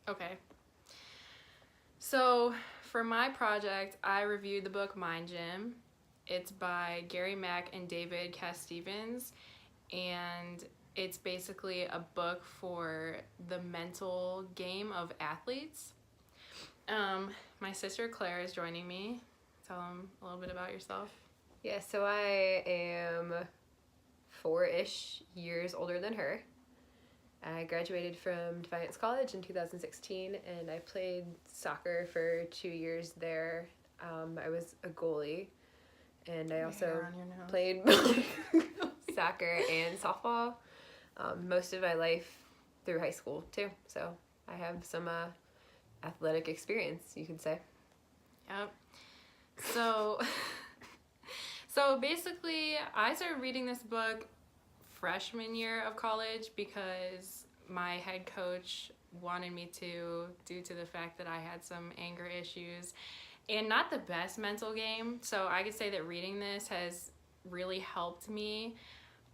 Okay. So for my project, I reviewed the book Mind Gym. It's by Gary Mack and David Cass Stevens, and it's basically a book for the mental game of athletes. My sister Claire is joining me. Tell them a little bit about yourself. Yeah, so I am 4-ish years older than her. I graduated from Defiance College in 2016, and I played soccer for 2 years there. I was a goalie, and I also played soccer and softball most of my life through high school, too. So I have some athletic experience, you could say. Yep. So basically, I started reading this book freshman year of college because my head coach wanted me to, due to the fact that I had some anger issues and not the best mental game. So I could say that reading this has really helped me.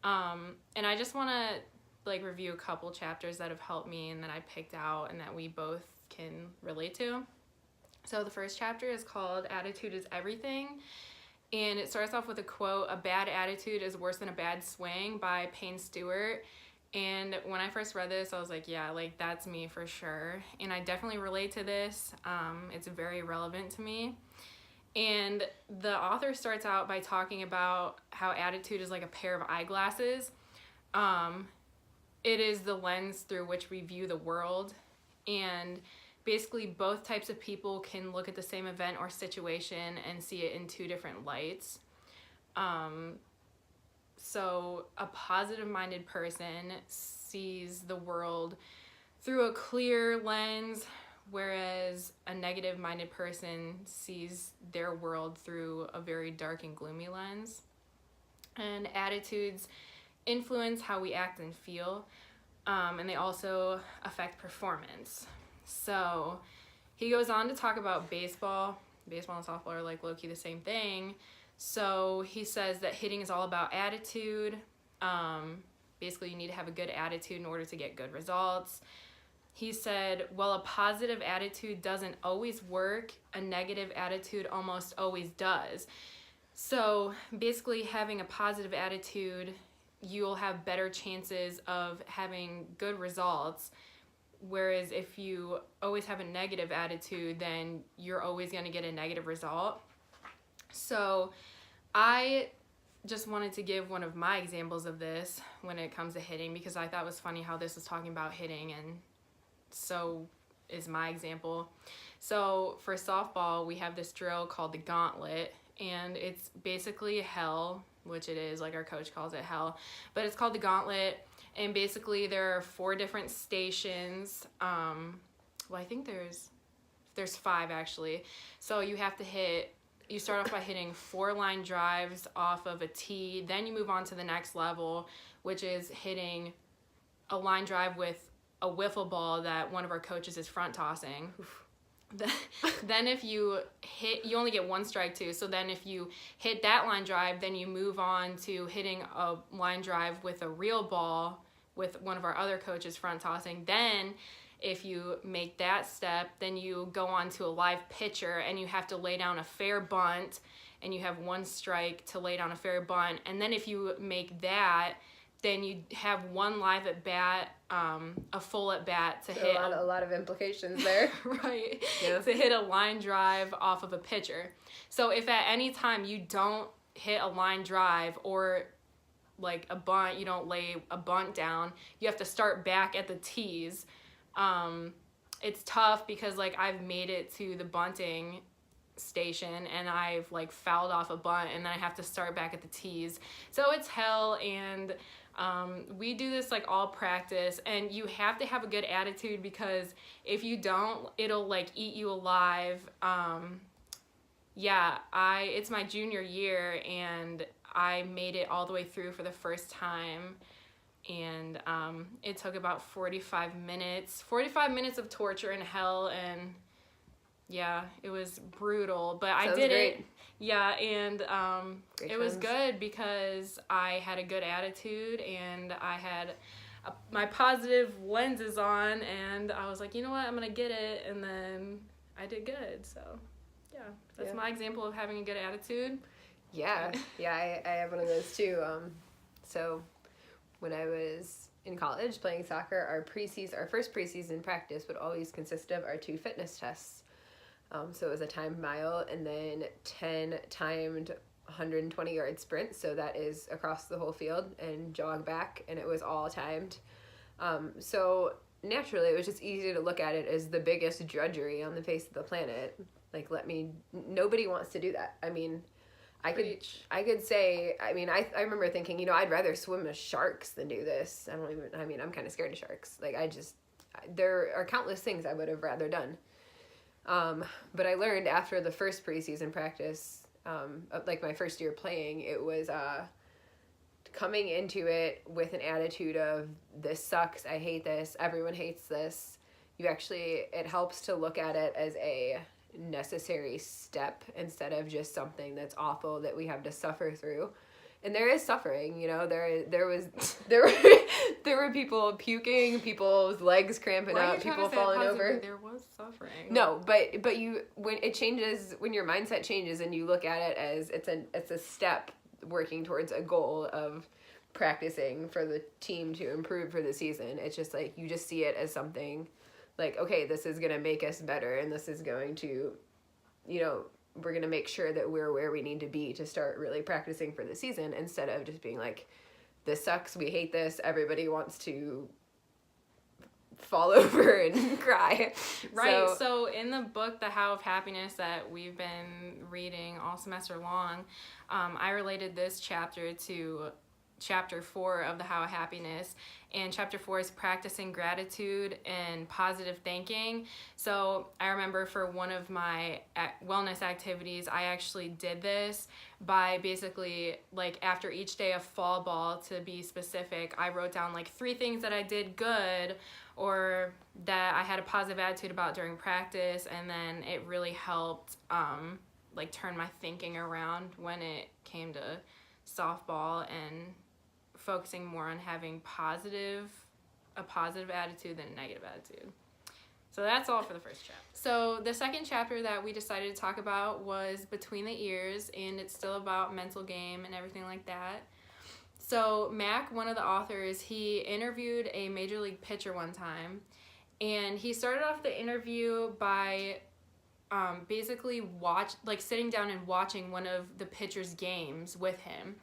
And I just want to review a couple chapters that have helped me and that I picked out and that we both can relate to. So the first chapter is called Attitude is Everything. And it starts off with a quote, "A bad attitude is worse than a bad swing," by Payne Stewart. And when I first read this, I was like, yeah, that's me for sure. And I definitely relate to this. It's very relevant to me. And the author starts out by talking about how attitude is like a pair of eyeglasses. It is the lens through which we view the world. And basically both types of people can look at the same event or situation and see it in two different lights. So a positive-minded person sees the world through a clear lens, whereas a negative-minded person sees their world through a very dark and gloomy lens. And attitudes influence how we act and feel, and they also affect performance. So he goes on to talk about baseball. Baseball and softball are low-key the same thing. So he says that hitting is all about attitude. Basically, you need to have a good attitude in order to get good results. He said, while a positive attitude doesn't always work, a negative attitude almost always does. So basically, having a positive attitude, you'll have better chances of having good results. Whereas if you always have a negative attitude, then you're always going to get a negative result. So I just wanted to give one of my examples of this when it comes to hitting, because I thought it was funny how this was talking about hitting, and so is my example. So for softball, we have this drill called the gauntlet, and it's basically hell, which it is, our coach calls it hell, but it's called the gauntlet. And basically there are 4 different stations. I think there's 5 actually. So you have to you start off by hitting 4 line drives off of a tee. Then you move on to the next level, which is hitting a line drive with a wiffle ball that one of our coaches is front tossing. Then if you hit, you only get 1 strike too. So then if you hit that line drive, then you move on to hitting a line drive with a real ball with one of our other coaches front tossing. Then if you make that step, then you go on to a live pitcher and you have to lay down a fair bunt, and you have 1 strike to lay down a fair bunt. And then if you make that, then you have 1 live at bat, a full at bat to hit a lot of implications there. Right. Yeah. To hit a line drive off of a pitcher. So if at any time you don't hit a line drive or a bunt, you don't lay a bunt down, you have to start back at the tees. It's tough because I've made it to the bunting station and I've fouled off a bunt and then I have to start back at the tees. So it's hell, and we do this all practice, and you have to have a good attitude because if you don't, it'll eat you alive. It's my junior year and I made it all the way through for the first time, and it took about 45 minutes of torture and hell, and yeah, it was brutal, but I did great. it. Yeah, and Great it was times. good because I had a good attitude and I had my positive lenses on, and I was like, you know what, I'm gonna get it, and then I did good. So yeah, that's my example of having a good attitude. Yeah, I have one of those too. So when I was in college playing soccer, our first preseason practice would always consist of our 2 fitness tests. So it was a timed mile and then 10 timed 120-yard sprints. So that is across the whole field and jog back, and it was all timed. So naturally, it was just easy to look at it as the biggest drudgery on the face of the planet. Like, nobody wants to do that. I mean, I could say, I mean, I remember thinking, you know, I'd rather swim with sharks than do this. I'm kind of scared of sharks. Like, there are countless things I would have rather done. But I learned after the first preseason practice, like my first year playing, it was, coming into it with an attitude of, this sucks, I hate this, everyone hates this. It helps to look at it as a necessary step instead of just something that's awful that we have to suffer through. And there is suffering, you know, there were people puking, people's legs cramping up, people falling over. There was suffering. No, but when your mindset changes and you look at it as it's a step working towards a goal of practicing for the team to improve for the season. It's just like, you just see it as something like, okay, this is going to make us better, and this is going to, you know, we're going to make sure that we're where we need to be to start really practicing for the season, instead of just being like, this sucks, we hate this, everybody wants to fall over and cry. Right. So in the book, The How of Happiness, that we've been reading all semester long, I related this chapter to chapter 4 of The How of Happiness, and chapter 4 is practicing gratitude and positive thinking. So I remember for one of my wellness activities, I actually did this by basically, like, after each day of fall ball, to be specific, I wrote down like 3 things that I did good or that I had a positive attitude about during practice, and then it really helped like turn my thinking around when it came to softball and focusing more on having a positive attitude than a negative attitude. So that's all for the first chapter. So the second chapter that we decided to talk about was Between the Ears, and it's still about mental game and everything like that. So Mac, one of the authors, he interviewed a major league pitcher one time, and he started off the interview by basically sitting down and watching one of the pitcher's games with him.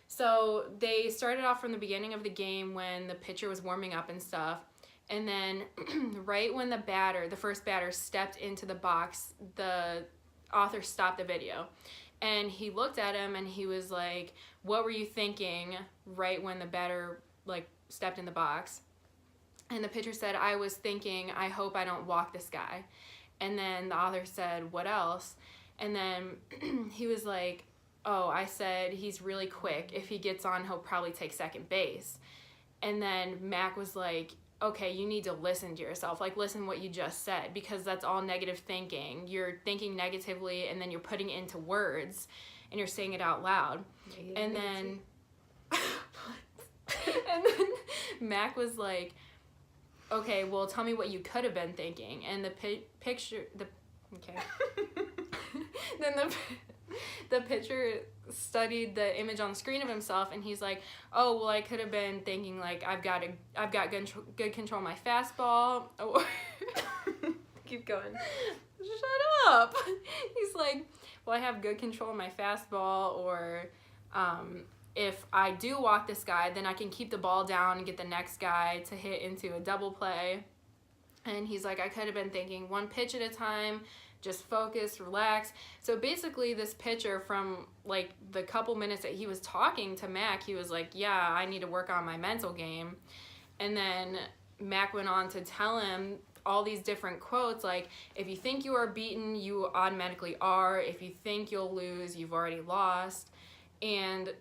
So they started off from the beginning of the game when the pitcher was warming up and stuff, and then right when the first batter stepped into the box, the author stopped the video. And he looked at him and he was like, what were you thinking right when the batter stepped in the box? And the pitcher said, I was thinking, I hope I don't walk this guy. And then the author said, what else? And then he was like, oh, I said he's really quick. If he gets on, he'll probably take second base. And then Mac was like, okay, you need to listen to yourself. Like, listen what you just said, because that's all negative thinking. You're thinking negatively, and then you're putting it into words, and you're saying it out loud. And then, and then Mac was like, okay, well, tell me what you could have been thinking. And then the pitcher studied the image on the screen of himself, and he's like, oh, well, I could have been thinking, like, I've got good control of my fastball. Keep going. Shut up. He's like, well, I have good control of my fastball, or if I do walk this guy, then I can keep the ball down and get the next guy to hit into a double play. And he's like, I could have been thinking one pitch at a time, just focus, relax. So basically this pitcher, from like the couple minutes that he was talking to Mac, he was like, yeah, I need to work on my mental game. And then Mac went on to tell him all these different quotes, like, if you think you are beaten, you automatically are. If you think you'll lose, you've already lost. And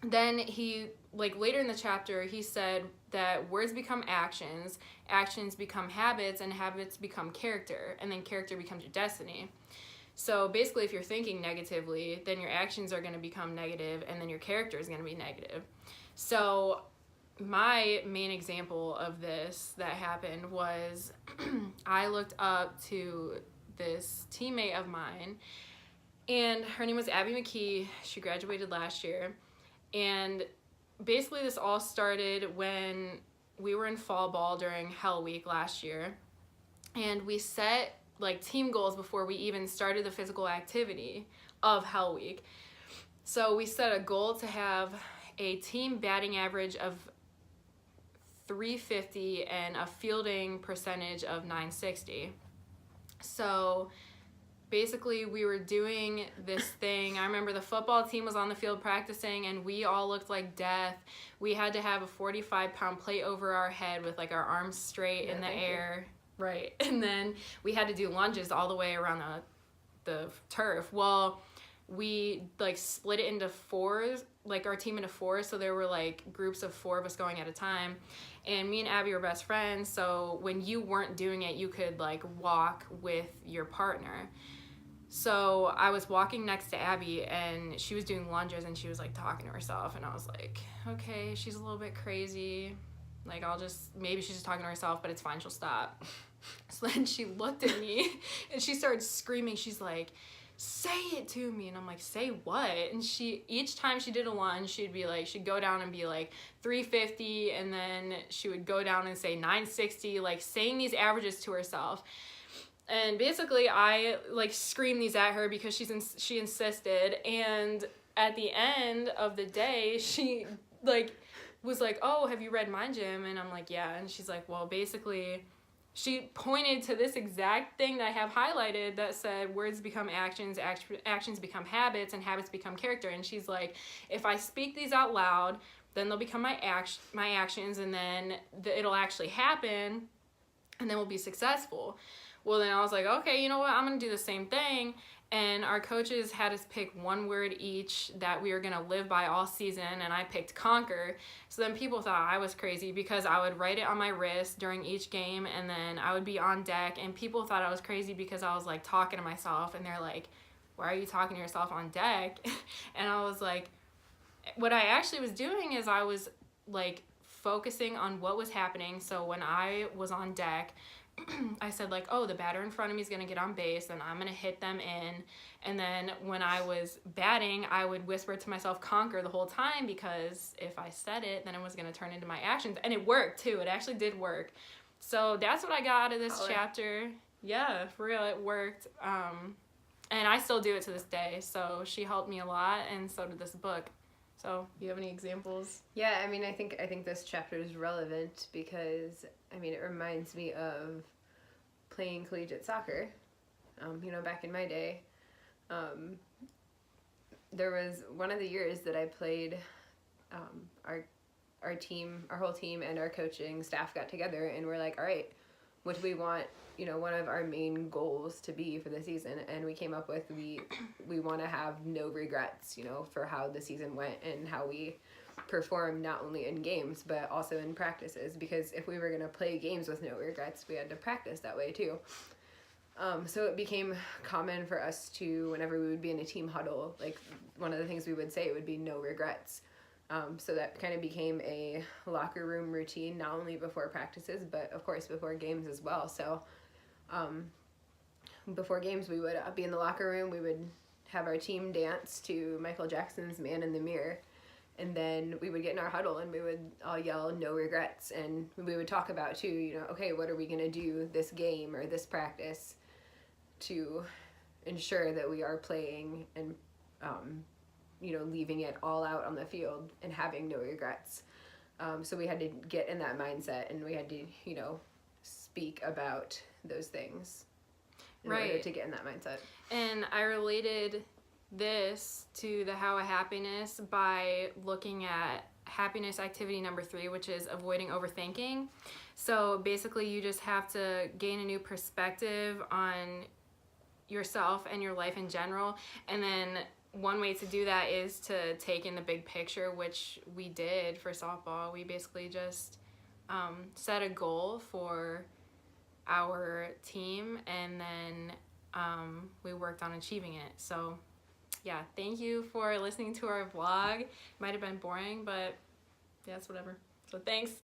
then he, like, later in the chapter, he said that words become actions, actions become habits, and habits become character, and then character becomes your destiny. So basically, if you're thinking negatively, then your actions are going to become negative, and then your character is going to be negative. So my main example of this that happened was I looked up to this teammate of mine, and her name was Abby McKee. She graduated last year. And basically this all started when we were in fall ball during Hell Week last year. And we set like team goals before we even started the physical activity of Hell Week. So we set a goal to have a team batting average of 350 and a fielding percentage of 960. So basically we were doing this thing. I remember the football team was on the field practicing and we all looked like death. We had to have a 45-pound plate over our head with like our arms straight in the air. Right. And then we had to do lunges all the way around the turf. Well, we like split it into fours, like our team into fours, so there were like groups of 4 of us going at a time. And me and Abby were best friends, so when you weren't doing it, you could like walk with your partner. So I was walking next to Abby and she was doing lunges and she was like talking to herself, and I was like, okay, she's a little bit crazy. Like maybe she's just talking to herself, but it's fine, she'll stop. So then she looked at me and she started screaming. She's like, say it to me. And I'm like, say what? And each time she did a lunge, she'd go down and be like 350, and then she would go down and say 960, like saying these averages to herself. And basically I like screamed these at her because she insisted. And at the end of the day, she like was like, oh, have you read Mind Gym? And I'm like, yeah. And she's like, well, basically she pointed to this exact thing that I have highlighted that said words become actions, actions become habits, and habits become character. And she's like, if I speak these out loud, then they'll become my actions, and then it'll actually happen, and then we'll be successful. Well, then I was like, okay, you know what? I'm going to do the same thing. And our coaches had us pick one word each that we were going to live by all season, and I picked conquer. So then people thought I was crazy because I would write it on my wrist during each game, and then I would be on deck, and people thought I was crazy because I was like talking to myself, and they're like, why are you talking to yourself on deck? And I was like, what I actually was doing is I was like focusing on what was happening. So when I was on deck, I said like, oh, the batter in front of me is going to get on base and I'm going to hit them in. And then when I was batting, I would whisper to myself conquer the whole time, because if I said it, then it was going to turn into my actions. And it worked too. It actually did work. So that's what I got out of this chapter. Yeah, for real, it worked. And I still do it to this day. So she helped me a lot, and so did this book. So, you have any examples? Yeah, I mean, I think this chapter is relevant because, I mean, it reminds me of playing collegiate soccer. Back in my day, there was one of the years that I played, our whole team and our coaching staff got together and we're like, all right, what do we want, one of our main goals to be for the season? And we came up with, we want to have no regrets, for how the season went and how we performed, not only in games, but also in practices, because if we were going to play games with no regrets, we had to practice that way too. So it became common for us to, whenever we would be in a team huddle, like one of the things we would say would be no regrets. So that kind of became a locker room routine, not only before practices, but of course before games as well. So before games, we would be in the locker room, we would have our team dance to Michael Jackson's Man in the Mirror, and then we would get in our huddle and we would all yell no regrets, and we would talk about too, okay, what are we going to do this game or this practice to ensure that we are playing and leaving it all out on the field and having no regrets. So we had to get in that mindset, and we had to, speak about those things in order to get in that mindset. And I related this to the How of Happiness by looking at happiness activity number 3, which is avoiding overthinking. So basically you just have to gain a new perspective on yourself and your life in general, and then one way to do that is to take in the big picture, which we did for softball. We basically just set a goal for our team, and then we worked on achieving it. So yeah, thank you for listening to our vlog. Might have been boring, but yeah, it's whatever. So thanks.